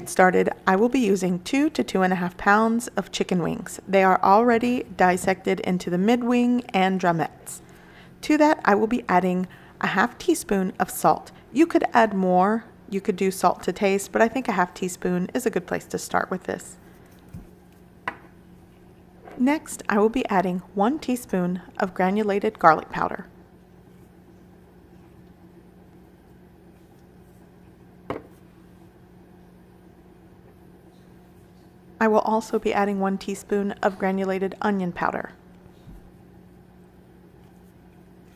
get started, I will be using 2 to 2.5 pounds of chicken wings. They are already dissected into the mid-wing and drumettes. To that, I will be adding a half teaspoon of salt. You could add more, you could do salt to taste, but I think a half teaspoon is a good place to start with this. Next, I will be adding 1 teaspoon of granulated garlic powder. I will also be adding 1 teaspoon of granulated onion powder.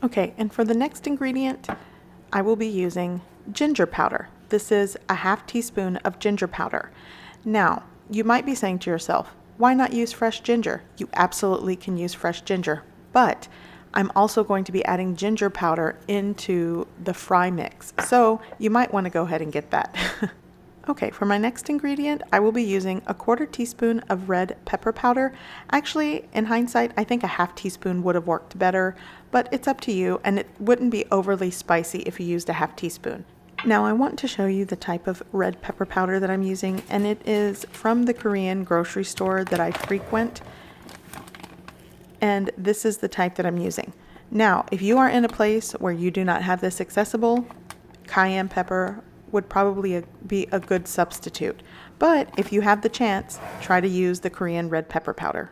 Okay, and for the next ingredient, I will be using ginger powder. This is a half teaspoon of ginger powder. Now, you might be saying to yourself, why not use fresh ginger? You absolutely can use fresh ginger, but I'm also going to be adding ginger powder into the fry mix, so you might want to go ahead and get that. Okay, for my next ingredient, I will be using a 1/4 teaspoon of red pepper powder. Actually, in hindsight, I think a half teaspoon would have worked better, but it's up to you, and it wouldn't be overly spicy if you used a half teaspoon. Now I want to show you the type of red pepper powder that I'm using, and it is from the Korean grocery store that I frequent, and this is the type that I'm using. Now, if you are in a place where you do not have this accessible, cayenne pepper would probably be a good substitute. But if you have the chance, try to use the Korean red pepper powder.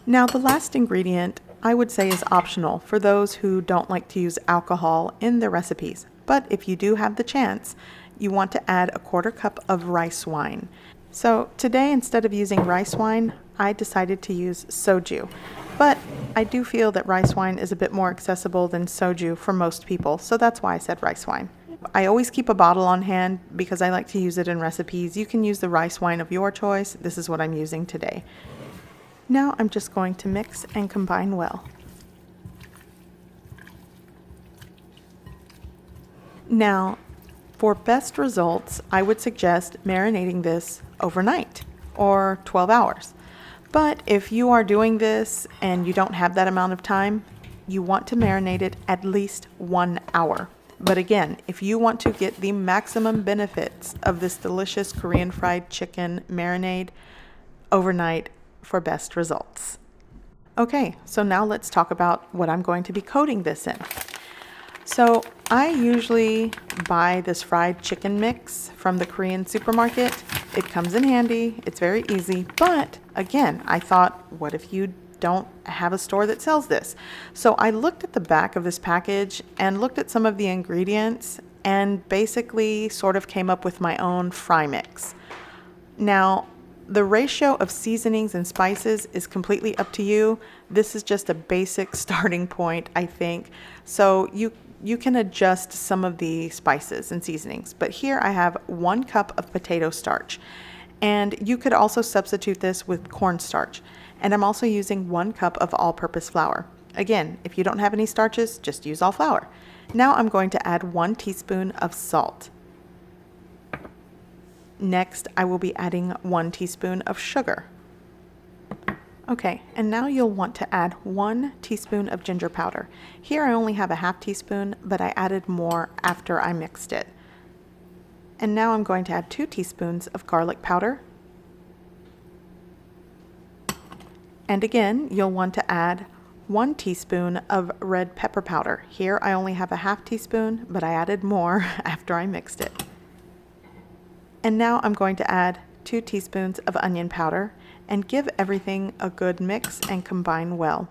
Now the last ingredient I would say is optional for those who don't like to use alcohol in their recipes. But if you do have the chance, you want to add a 1/4 cup of rice wine. So today, instead of using rice wine, I decided to use soju. But I do feel that rice wine is a bit more accessible than soju for most people, so that's why I said rice wine. I always keep a bottle on hand because I like to use it in recipes. You can use the rice wine of your choice. This is what I'm using today. Now I'm just going to mix and combine well. Now, for best results, I would suggest marinating this overnight or 12 hours. But if you are doing this and you don't have that amount of time, you want to marinate it at least 1 hour. But again, if you want to get the maximum benefits of this delicious Korean fried chicken marinade, overnight for best results. Okay, so now let's talk about what I'm going to be coating this in. So I usually buy this fried chicken mix from the Korean supermarket. It comes in handy, it's very easy, but again, I thought, what if you don't have a store that sells this? So I looked at the back of this package and looked at some of the ingredients and basically sort of came up with my own fry mix. Now, the ratio of seasonings and spices is completely up to you. This is just a basic starting point, I think. So you can adjust some of the spices and seasonings. But here I have 1 cup of potato starch. And you could also substitute this with cornstarch. And I'm also using 1 cup of all-purpose flour. Again, if you don't have any starches, just use all flour. Now I'm going to add 1 teaspoon of salt. Next, I will be adding 1 teaspoon of sugar. Okay, and now you'll want to add 1 teaspoon of ginger powder. Here I only have a half teaspoon, but I added more after I mixed it. And now I'm going to add 2 teaspoons of garlic powder. And again, you'll want to add 1 teaspoon of red pepper powder. Here I only have a half teaspoon, but I added more after I mixed it. And now I'm going to add 2 teaspoons of onion powder and give everything a good mix and combine well.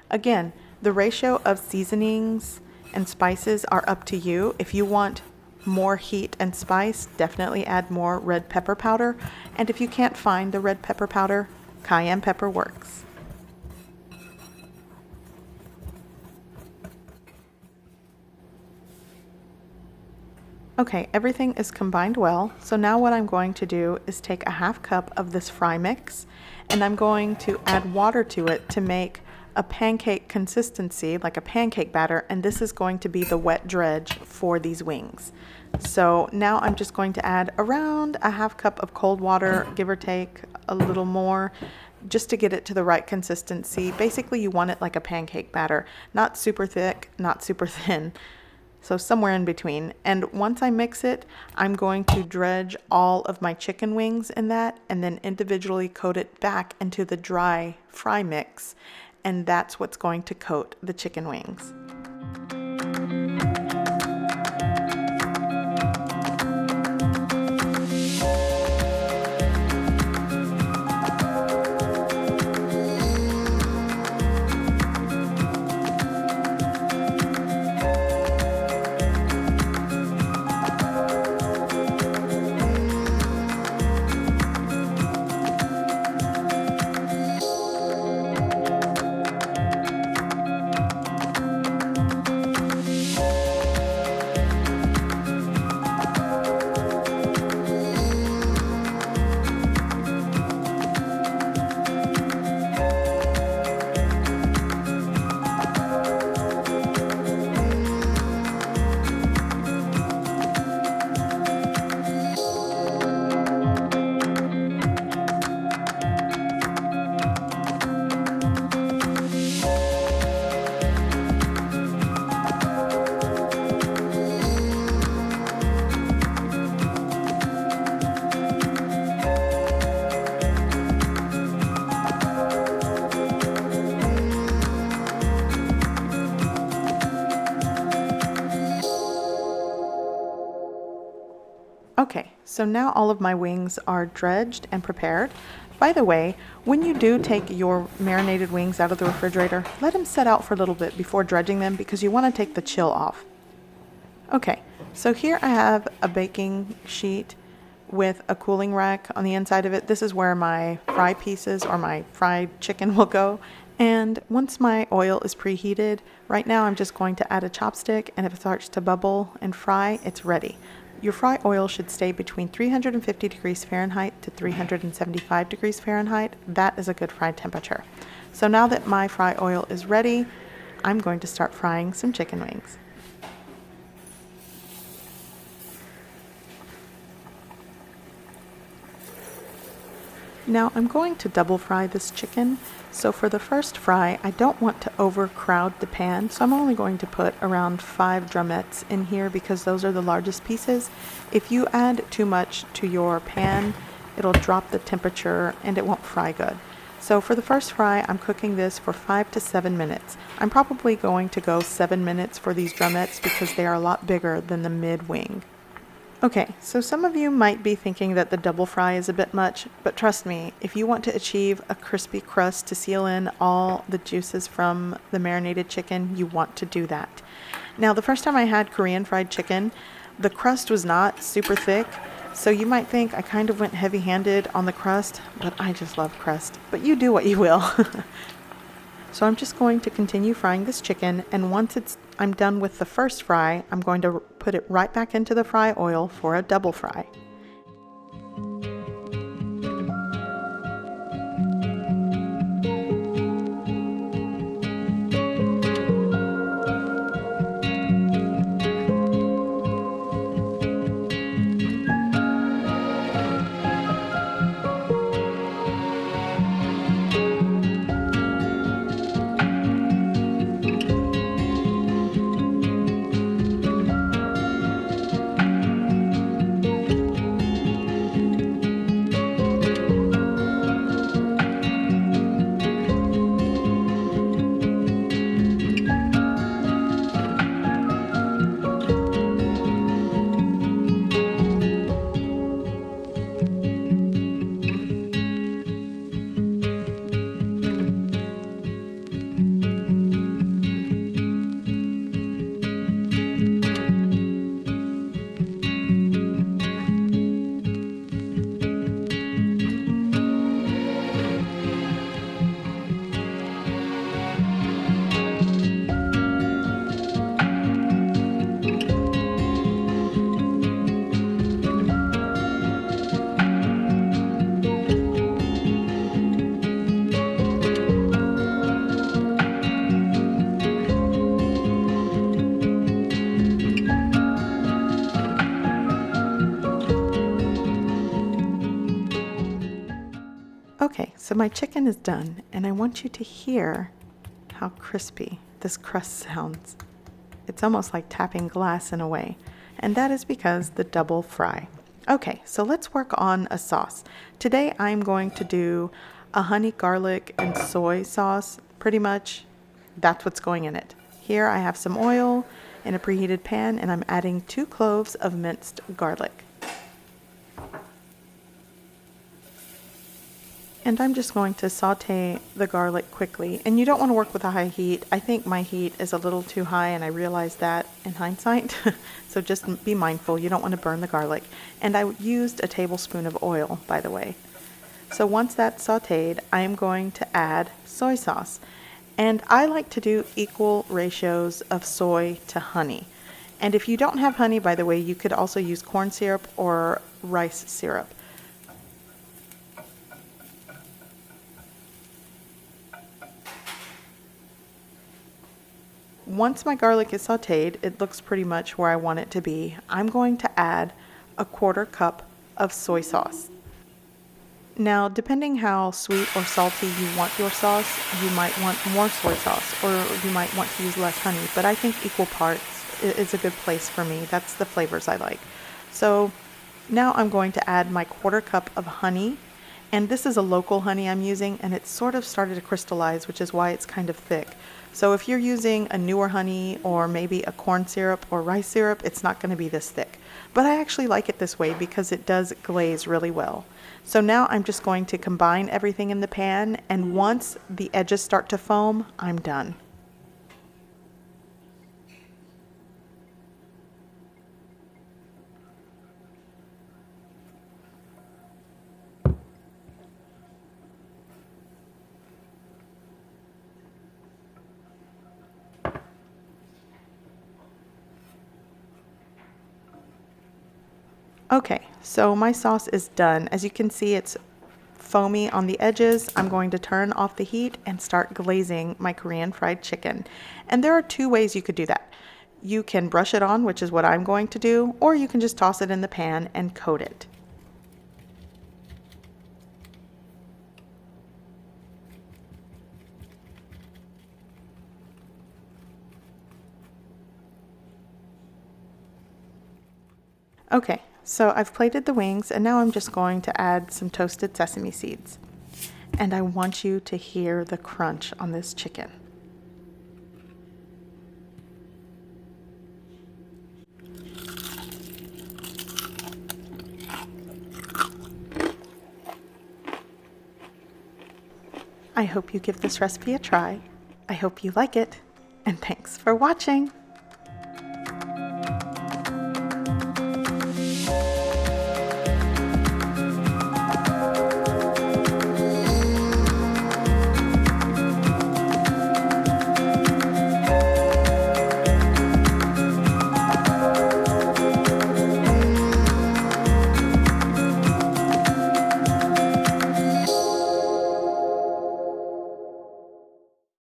Again, the ratio of seasonings and spices are up to you. If you want more heat and spice, definitely add more red pepper powder. And if you can't find the red pepper powder, cayenne pepper works. Okay, everything is combined well, so now what I'm going to do is take a half cup of this fry mix and I'm going to add water to it to make a pancake consistency, like a pancake batter, and this is going to be the wet dredge for these wings. So now I'm just going to add around a half cup of cold water, give or take a little more, just to get it to the right consistency. Basically, you want it like a pancake batter, not super thick, not super thin. So somewhere in between. And once I mix it, I'm going to dredge all of my chicken wings in that and then individually coat it back into the dry fry mix. And that's what's going to coat the chicken wings. Okay, so now all of my wings are dredged and prepared. By the way, when you do take your marinated wings out of the refrigerator, let them set out for a little bit before dredging them because you want to take the chill off. Okay, so here I have a baking sheet with a cooling rack on the inside of it. This is where my fry pieces or my fried chicken will go. And once my oil is preheated, right now I'm just going to add a chopstick, and if it starts to bubble and fry, it's ready. Your fry oil should stay between 350 degrees Fahrenheit to 375 degrees Fahrenheit. That is a good fry temperature. So now that my fry oil is ready, I'm going to start frying some chicken wings. Now I'm going to double fry this chicken. So for the first fry, I don't want to overcrowd the pan, so I'm only going to put around 5 drumettes in here because those are the largest pieces. If you add too much to your pan, it'll drop the temperature and it won't fry good. So for the first fry, I'm cooking this for 5 to 7 minutes. I'm probably going to go 7 minutes for these drumettes because they are a lot bigger than the mid wing. Okay, so some of you might be thinking that the double fry is a bit much, but trust me, if you want to achieve a crispy crust to seal in all the juices from the marinated chicken, you want to do that. Now, the first time I had Korean fried chicken, the crust was not super thick, so you might think I kind of went heavy-handed on the crust, but I just love crust. But you do what you will. So I'm just going to continue frying this chicken, and once I'm done with the first fry, I'm going to put it right back into the fry oil for a double fry. Okay, so my chicken is done, and I want you to hear how crispy this crust sounds. It's almost like tapping glass in a way. And that is because the double fry. Okay, so let's work on a sauce. Today I'm going to do a honey garlic and soy sauce. Pretty much that's what's going in it. Here I have some oil in a preheated pan and I'm adding 2 cloves of minced garlic. And I'm just going to saute the garlic quickly. And you don't want to work with a high heat. I think my heat is a little too high and I realized that in hindsight. So just be mindful, you don't want to burn the garlic. And I used a tablespoon of oil, by the way. So once that's sauteed, I am going to add soy sauce. And I like to do equal ratios of soy to honey. And if you don't have honey, by the way, you could also use corn syrup or rice syrup. Once my garlic is sauteed, it looks pretty much where I want it to be. I'm going to add a 1/4 cup of soy sauce. Now, depending how sweet or salty you want your sauce, you might want more soy sauce or you might want to use less honey, but I think equal parts is a good place for me. That's the flavors I like. So now I'm going to add my 1/4 cup of honey, and this is a local honey I'm using, and it's sort of started to crystallize, which is why it's kind of thick. So if you're using a newer honey or maybe a corn syrup or rice syrup, it's not going to be this thick. But I actually like it this way because it does glaze really well. So now I'm just going to combine everything in the pan, and once the edges start to foam, I'm done. Okay, so my sauce is done. As you can see, it's foamy on the edges. I'm going to turn off the heat and start glazing my Korean fried chicken. And there are 2 ways you could do that. You can brush it on, which is what I'm going to do, or you can just toss it in the pan and coat it. Okay, so I've plated the wings and now I'm just going to add some toasted sesame seeds. And I want you to hear the crunch on this chicken. I hope you give this recipe a try. I hope you like it, and thanks for watching.